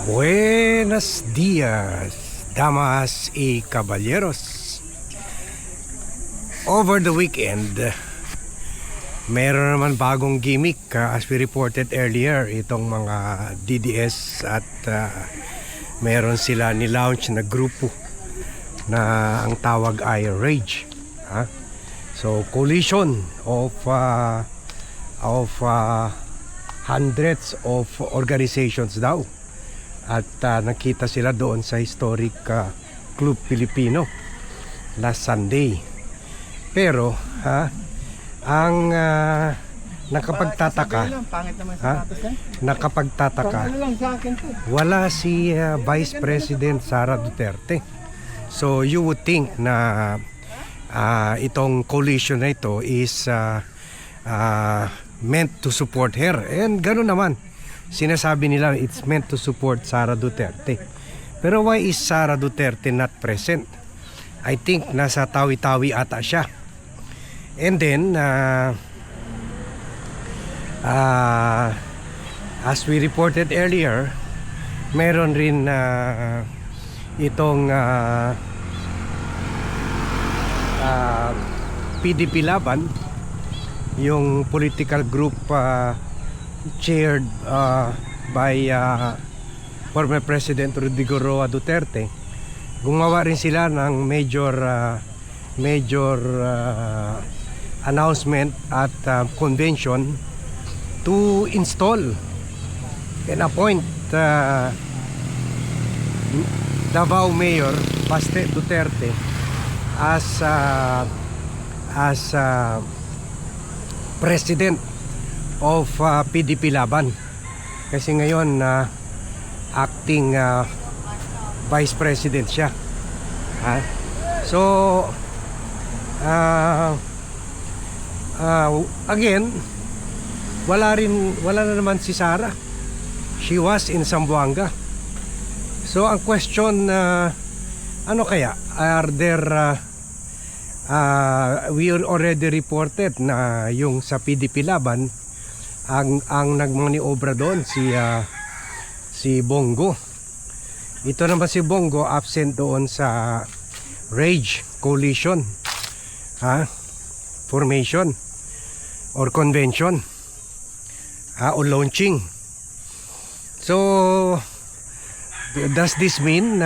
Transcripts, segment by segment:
Buenos días, damas y caballeros. Over the weekend, meron naman bagong gimmick, as we reported earlier, itong mga DDS at meron sila ni-launch na grupo na ang tawag ay Rage. So coalition of hundreds of organizations daw. At nakita sila doon sa historic Club Filipino last Sunday. Pero ang nakapagtataka, wala si Vice President Sara Duterte. So you would think na itong coalition na ito is meant to support her, and gano'n naman. Sinasabi nila it's meant to support Sara Duterte. Pero why is Sara Duterte not present? I think nasa Tawi-Tawi ata siya. And then as we reported earlier, meron rin itong PDP Laban, yung political group chaired by former President Rodrigo Roa Duterte. Gumawa rin sila ng major announcement at convention to install and appoint Davao Mayor Baste Duterte as President of PDP Laban, kasi ngayon acting Vice President siya. So again, wala na naman si Sara. She was in Zamboanga. So ang question, ano kaya, are there we already reported na yung sa PDP Laban ang nagmaniobra doon si Bongo. Ito naman si Bongo absent doon sa Rage Coalition formation or convention o launching. So does this mean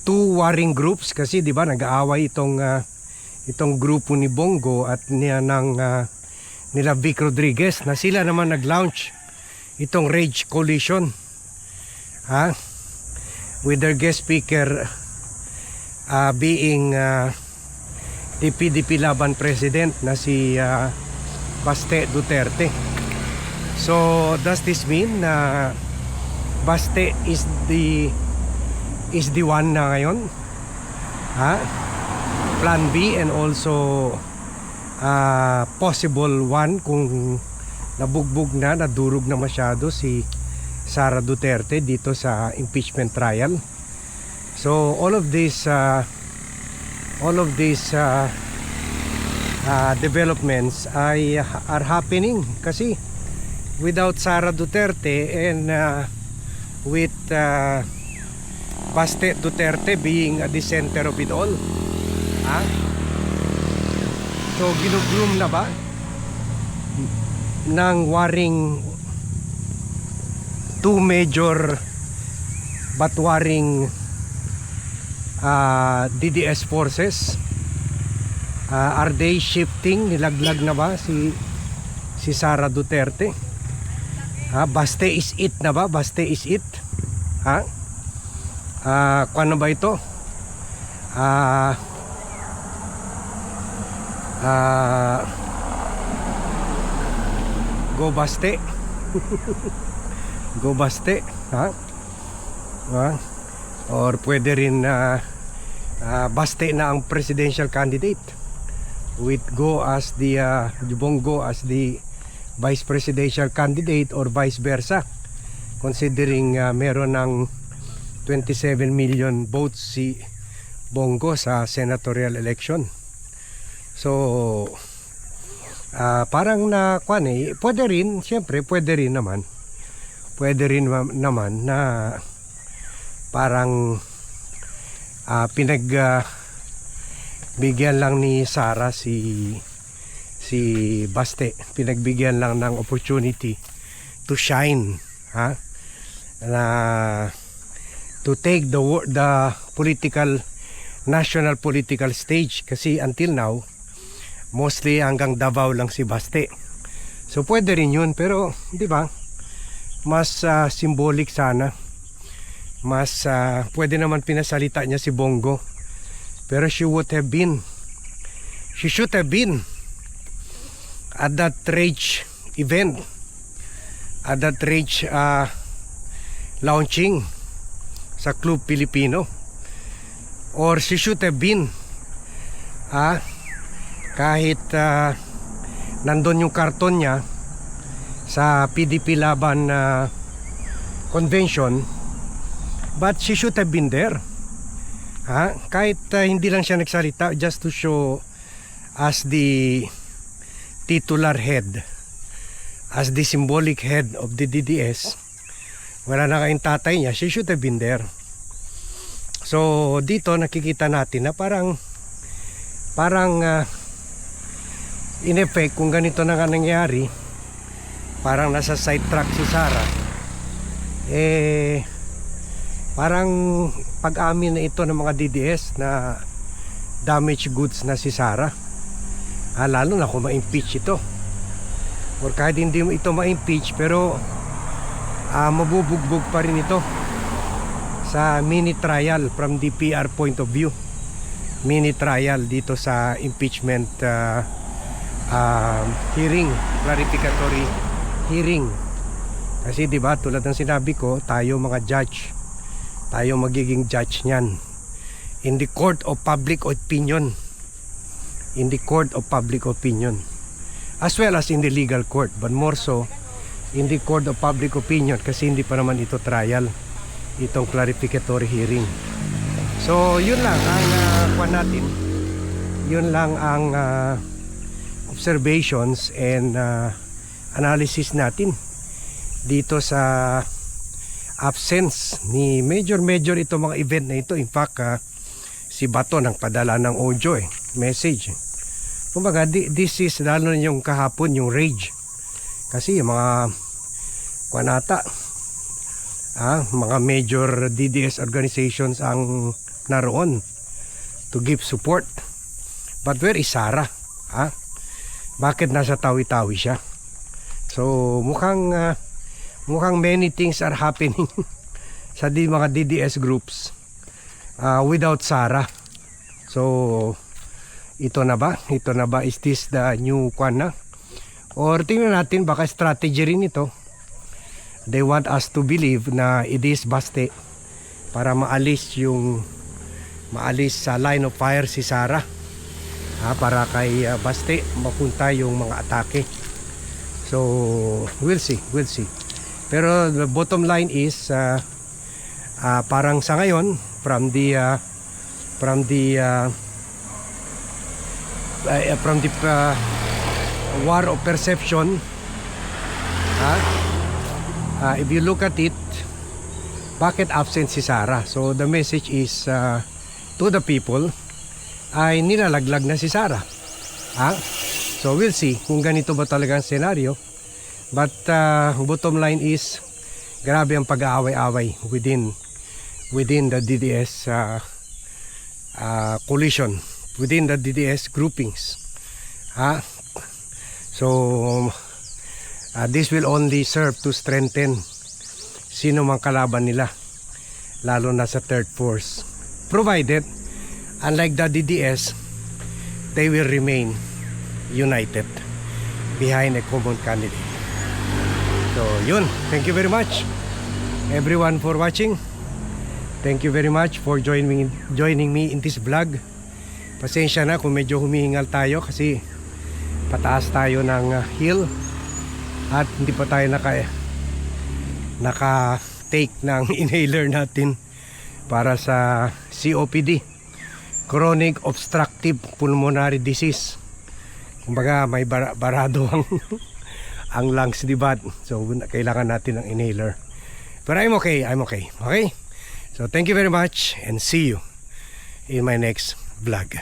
two warring groups, kasi di ba nag-aaway itong grupo ni Bongo at nila Vic Rodriguez, na sila naman nag-launch itong Rage Coalition with their guest speaker being the PDP Laban President na si Baste Duterte. So does this mean na Baste is the one na ngayon, plan B, and also possible one kung nabugbog na, nadurog na masyado si Sara Duterte dito sa impeachment trial. So all of these developments are happening kasi without Sara Duterte and with Baste Duterte being at the center of it all. So ginugroom na ba ng warring two major but warring DDS forces? Are they shifting? Nilaglag na ba si Sara Duterte? Baste is it na ba? Baste is it? Ano ba ito? Go Baste. Go Baste, or pwede rin Baste na ang presidential candidate with Go as the Bongo as the vice presidential candidate, or vice versa, considering meron ng 27 million votes si Bongo sa senatorial election. So parang pwede rin, siyempre pwede rin naman pwede rin naman na parang bigyan lang ni Sara si Baste, pinagbigyan lang ng opportunity to shine, na to take the national political stage, kasi until now mostly hanggang Davao lang si Baste. So pwede rin yun, pero di ba, mas symbolic sana, mas pwede naman pinasalita niya si Bongo, pero she should have been at that rage event, at that rage launching sa Club Pilipino, or she should have been kahit nandun yung karton niya sa PDP Laban convention, but she should have been there, kahit hindi lang siya nagsalita, just to show as the titular head, as the symbolic head of the DDS. Wala na kayong tatay niya, she should have been there. So dito nakikita natin na parang in effect, kung ganito na nga nangyari, parang nasa sidetrack si Sara, parang pag-amin na ito ng mga DDS na damaged goods na si Sara, lalo na kung ma-impeach ito, or kahit hindi mo ito ma-impeach, pero mabubugbog pa rin ito sa mini trial from the PR point of view, mini trial dito sa impeachment hearing, clarificatory hearing. Kasi diba, tulad ng sinabi ko, tayo mga judge, tayo magiging judge niyan in the court of public opinion, in the court of public opinion, as well as in the legal court, but more so in the court of public opinion, kasi hindi pa naman ito trial, itong clarificatory hearing. So yun lang ang natin, yun lang ang observations and analysis natin dito sa absence ni major ito mga event na ito. In fact, si Bato nang padala ng audio message. Kumbaga, this is lalo na yung kahapon, yung rage, kasi yung mga kwanata, mga major DDS organizations ang naroon to give support. But where is Sara? Bakit nasa tawi-tawi siya? So mukhang many things are happening sa mga DDS groups without Sara. So ito na ba? Is this the new kwana? Or tingnan natin, baka strategy rin ito. They want us to believe na it is Baste para maalis sa line of fire si Sara, para kay Baste mapunta yung mga atake. So we'll see. Pero the bottom line is parang sa ngayon, from the war of perception, if you look at it, bakit absent si Sara? So the message is to the people, ay nilalaglag na si Sara. So we'll see kung ganito ba talaga ang senaryo. But bottom line is, grabe ang pag-aaway-away within the DDS coalition, within the DDS groupings. So this will only serve to strengthen sino mang kalaban nila, lalo na sa third force, provided, unlike the DDS, they will remain united behind a common candidate. So yun, thank you very much everyone for watching. Thank you very much for joining me in this vlog. Pasensya na kung medyo humihingal tayo, kasi pataas tayo ng hill at hindi pa tayo naka-take ng inhaler natin para sa COPD, Chronic Obstructive Pulmonary Disease. Kumbaga may barado ang lungs, diba? So kailangan natin ng inhaler. But I'm okay. Okay? So thank you very much and see you in my next vlog.